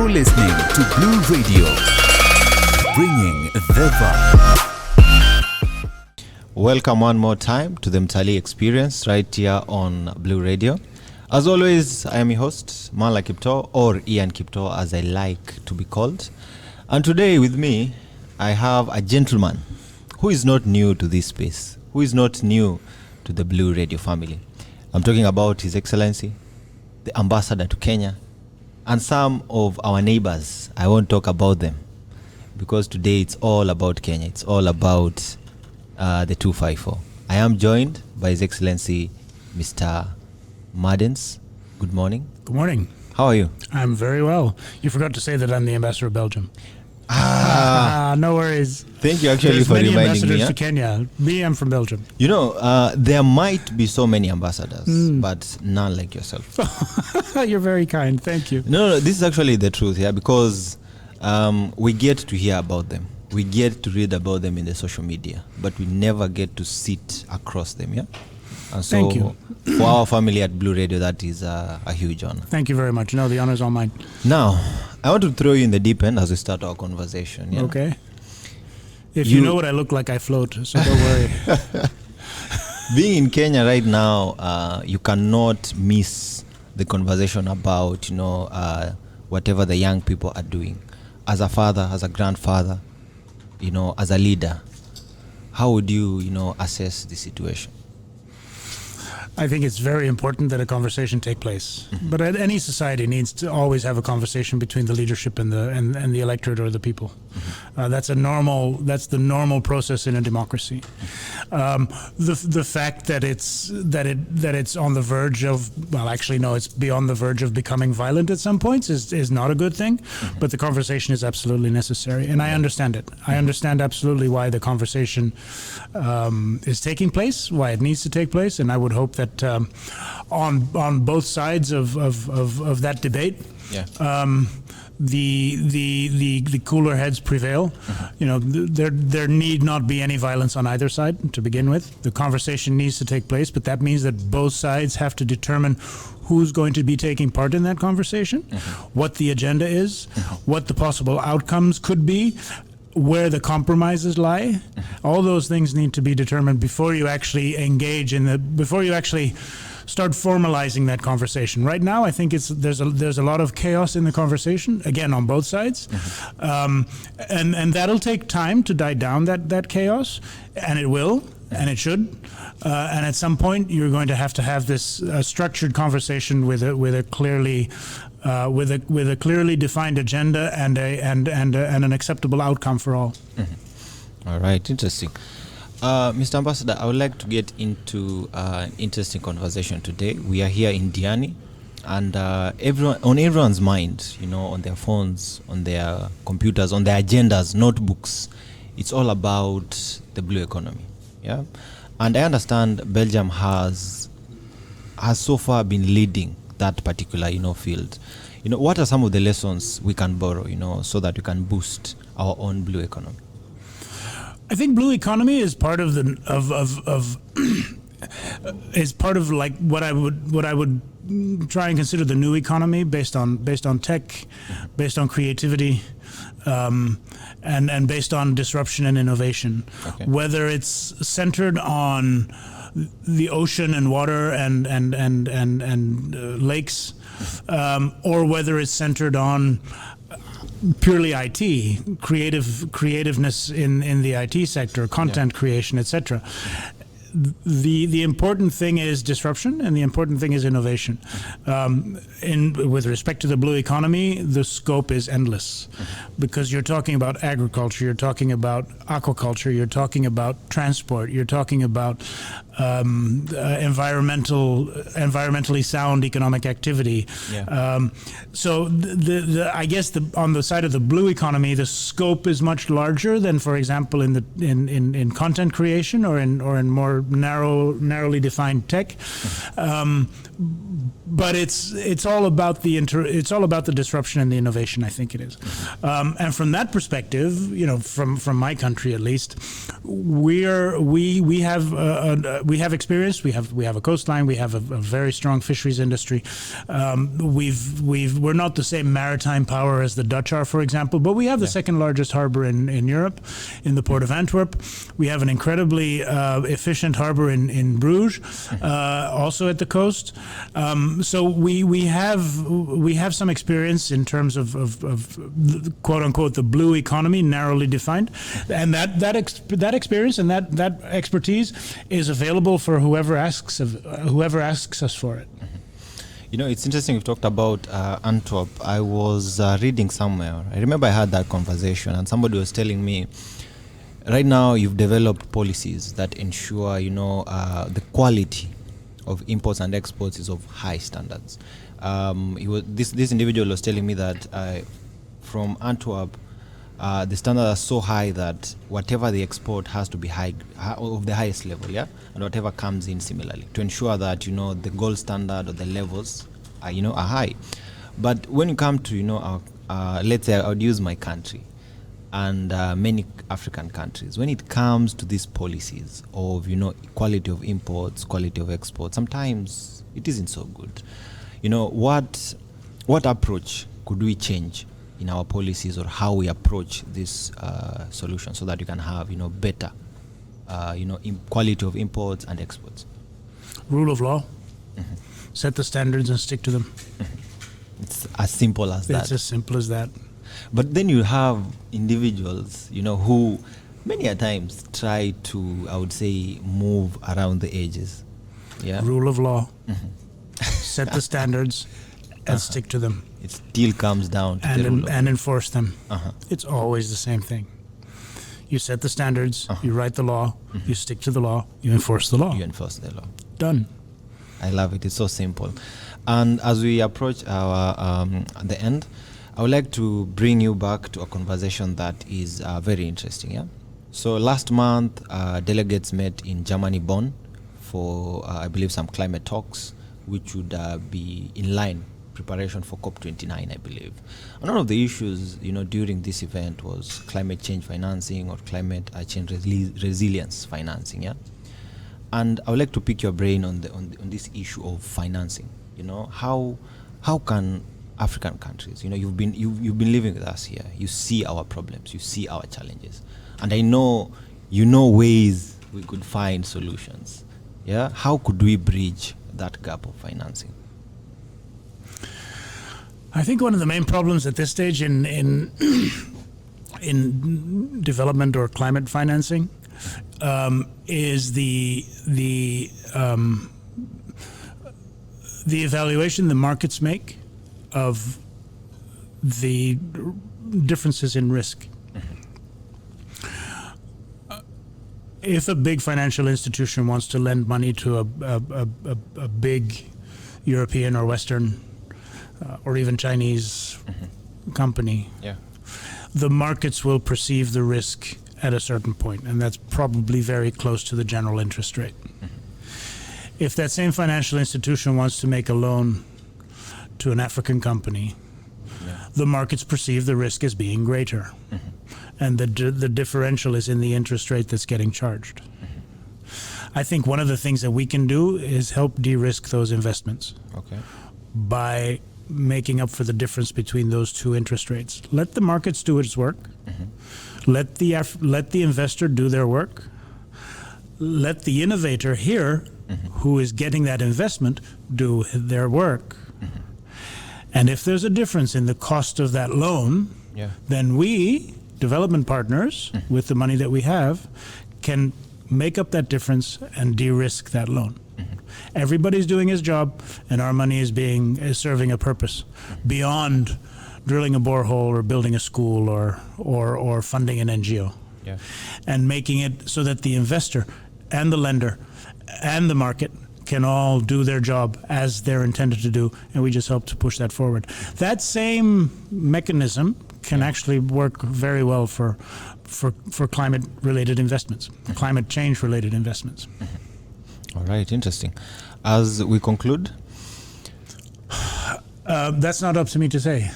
You're listening to Blue Radio, bringing the vibe. Welcome one more time to the Mtalii Experience right here on Blue Radio. As always, I am your host, Mala Kipto, or Ian Kipto as I like to be called. And today with me, I have a gentleman who is not new to this space, who is not new to the Blue Radio family. I'm talking about His Excellency, the Ambassador to Kenya, and some of our neighbors. I won't talk about them because today it's all about Kenya. It's all about the 254. I am joined by His Excellency, Mr. Maddens. Good morning. Good morning. How are you? I'm very well. You forgot to say that I'm the ambassador of Belgium. No worries. Thank you actually There's for many reminding me. ambassadors to Kenya. Me, I'm from Belgium. You know, there might be so many ambassadors, but none like yourself. You're very kind. Thank you. No, this is actually the truth, yeah, because we get to hear about them. We get to read about them in the social media, but we never get to sit across them, yeah? And so Thank you. For our family at Blue Radio, that is a huge honor. Thank you very much. No, the honor is all mine. Now, I want to throw you in the deep end as we start our conversation. Yeah? Okay. If you know what I look like, I float, so don't worry. Being in Kenya right now, you cannot miss the conversation about, whatever the young people are doing. As a father, as a grandfather, as a leader, how would you, assess the situation? I think it's very important that a conversation take place. Mm-hmm. But any society needs to always have a conversation between the leadership and the electorate or the people. Mm-hmm. That's the normal process in a democracy. The fact that it's on the verge of, well, actually no, it's beyond the verge of becoming violent at some points is not a good thing. Mm-hmm. But the conversation is absolutely necessary, and I understand it. I understand absolutely why the conversation is taking place, why it needs to take place, and I would hope that on both sides of that debate, the cooler heads prevail. Mm-hmm. There need not be any violence on either side to begin with. The conversation needs to take place, but that means that both sides have to determine who's going to be taking part in that conversation, mm-hmm. what the agenda is, mm-hmm. what the possible outcomes could be, where the compromises lie. Mm-hmm. All those things need to be determined before you actually before you actually start formalizing that conversation. Right now, I think there's a lot of chaos in the conversation, again, on both sides. Mm-hmm. And that'll take time to die down that chaos, and it will, and it should. And at some point, you're going to have this structured conversation with a clearly defined agenda and an acceptable outcome for all. Mm-hmm. All right, interesting. Mr. Ambassador, I would like to get into an interesting conversation today. We are here in Diani, and everyone's mind, on their phones, on their computers, on their agendas, notebooks, it's all about the blue economy. Yeah, and I understand Belgium has so far been leading that particular field. What are some of the lessons we can borrow, so that we can boost our own blue economy? I think blue economy is part of is part of like what I would try and consider the new economy based on tech, based on creativity, and based on disruption and innovation. Okay. Whether it's centered on the ocean and water and lakes, or whether it's centered on purely IT, creativeness in the IT sector, content creation, etc. The important thing is disruption, and the important thing is innovation. With respect to the blue economy, the scope is endless, because you're talking about agriculture, you're talking about aquaculture, you're talking about transport, you're talking about environmentally sound economic activity. Yeah. So I guess on the side of the blue economy, the scope is much larger than, for example, in content creation or in more narrowly defined tech. but it's all about the disruption and the innovation. I think it is, and from that perspective, from my country at least, we have experience. We have a coastline. We have a very strong fisheries industry. We're not the same maritime power as the Dutch are, for example, but we have the second largest harbor in Europe, in the port of Antwerp. We have an incredibly efficient harbor in Bruges, also at the coast. So we have some experience in terms of quote unquote the blue economy, narrowly defined, and that experience and that expertise is available for whoever asks us for it. It's interesting you've talked about Antwerp. I was reading somewhere. I remember I had that conversation, and somebody was telling me, right now you've developed policies that ensure, the quality of imports and exports is of high standards. This individual was telling me that from Antwerp, the standards are so high that whatever they export has to be high of the highest level, and whatever comes in similarly, to ensure that the gold standard or the levels are high. But when you come to let's say I would use my country and many African countries, when it comes to these policies of quality of imports, quality of exports, sometimes it isn't so good. What approach could we change in our policies, or how we approach this solution, so that you can have better quality of imports and exports? Rule of law. Set the standards and stick to them. It's as simple as that. It's as simple as that. But then you have individuals, who many a times try to, I would say, move around the edges. Yeah. Rule of law. Set the standards and stick to them. It still comes down to and enforce them. It's always the same thing. You set the standards, you write the law, you stick to the law, you enforce the law. You enforce the law. Done. I love it. It's so simple. And as we approach our the end, I would like to bring you back to a conversation that is very interesting. Yeah. So last month, delegates met in Germany, Bonn, for I believe some climate talks, which would be in line preparation for COP29, I believe. And one of the issues, during this event was climate change financing, or climate change resilience financing. Yeah. And I would like to pick your brain on this issue of financing. How can African countries, you've been living with us here. You see our problems, you see our challenges, and I know ways we could find solutions. Yeah, how could we bridge that gap of financing? I think one of the main problems at this stage in development or climate financing is the evaluation the markets make of the differences in risk. If a big financial institution wants to lend money to a big European or Western or even Chinese company, the markets will perceive the risk at a certain point, and that's probably very close to the general interest rate. If that same financial institution wants to make a loan to an African company, the markets perceive the risk as being greater, and the differential is in the interest rate that's getting charged. I think one of the things that we can do is help de-risk those investments by making up for the difference between those two interest rates. Let the markets do its work. Let the investor do their work. Let the innovator here, who is getting that investment, do their work. And if there's a difference in the cost of that loan, then we, development partners, with the money that we have, can make up that difference and de-risk that loan. Everybody's doing his job, and our money is serving a purpose beyond drilling a borehole or building a school or funding an NGO, and making it so that the investor and the lender and the market can all do their job as they're intended to do, and we just help to push that forward. That same mechanism can actually work very well for climate-related investments, climate change-related investments. All right, interesting. As we conclude, That's not up to me to say.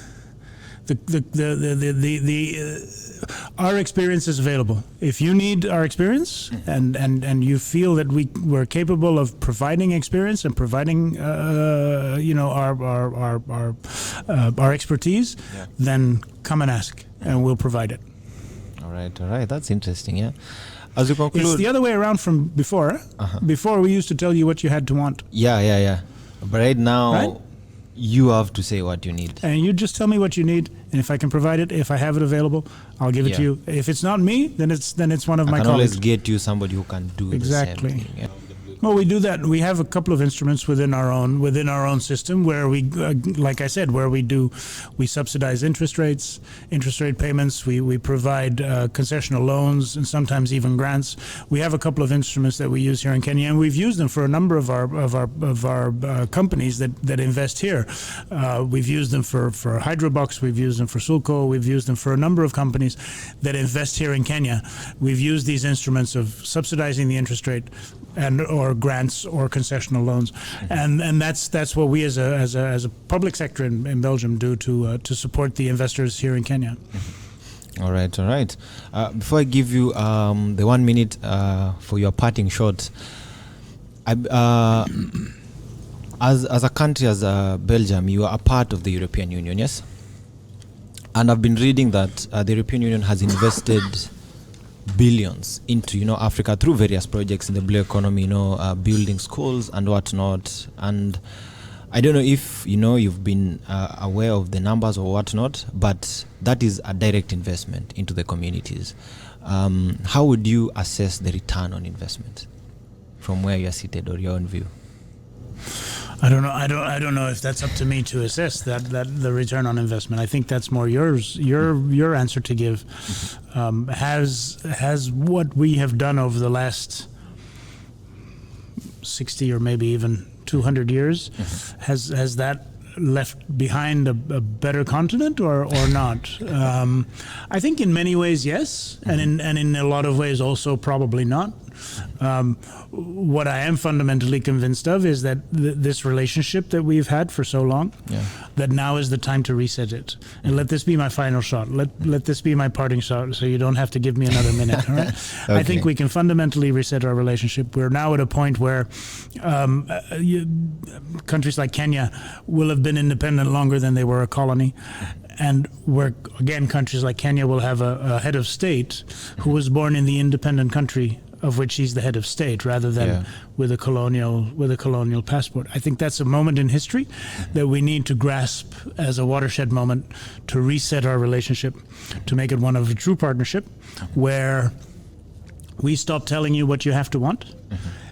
Our experience is available. If you need our experience and you feel that we're capable of providing experience and providing our expertise, then come and ask and we'll provide it. All right. That's interesting. Yeah. As we conclude, it's the other way around from before. Before we used to tell you what you had to want. Yeah. But right now, you have to say what you need. And you just tell me what you need, and if I can provide it, if I have it available, I'll give it to you. If it's not me, then it's one of my colleagues. I can always get you somebody who can do the same thing. Yeah. Well, we do that. We have a couple of instruments within our own system where we, like I said, we subsidize interest rate payments. We provide concessional loans and sometimes even grants. We have a couple of instruments that we use here in Kenya, and we've used them for a number of our companies that invest here. We've used them for Hydrobox. We've used them for Sulco. We've used them for a number of companies that invest here in Kenya. We've used these instruments of subsidizing the interest rate or grants or concessional loans, and that's what we as a public sector in Belgium do to support the investors here in Kenya. All right. Before I give you the 1 minute for your parting shot, as a country, as Belgium, you are a part of the European Union, yes? And I've been reading that the European Union has invested billions into Africa through various projects in the blue economy, building schools and whatnot. And I don't know if you've been aware of the numbers or whatnot, but that is a direct investment into the communities. How would you assess the return on investment from where you are seated, or your own view? I don't know. I don't know if that's up to me to assess that the return on investment. I think that's more your answer to give. Has what we have done over the last 60 or maybe even 200 years, has that left behind a better continent or not? I think in many ways yes, and in a lot of ways also probably not. What I am fundamentally convinced of is that this relationship that we've had for so long, that now is the time to reset it. And let this be my final shot. Let this be my parting shot, so you don't have to give me another minute. All right? Okay. I think we can fundamentally reset our relationship. We're now at a point where countries like Kenya will have been independent longer than they were a colony. And where, again, countries like Kenya will have a head of state who was born in the independent country of which he's the head of state, rather than with a colonial passport. I think that's a moment in history that we need to grasp as a watershed moment to reset our relationship, to make it one of a true partnership, where we stop telling you what you have to want,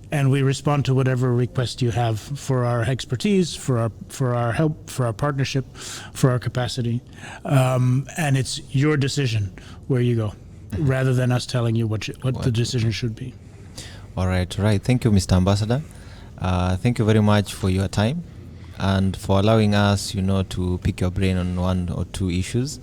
and we respond to whatever request you have for our expertise, for our help, for our partnership, for our capacity, and it's your decision where you go, rather than us telling you what the decision should be. All right. Thank you, Mr. Ambassador. Thank you very much for your time and for allowing us, to pick your brain on one or two issues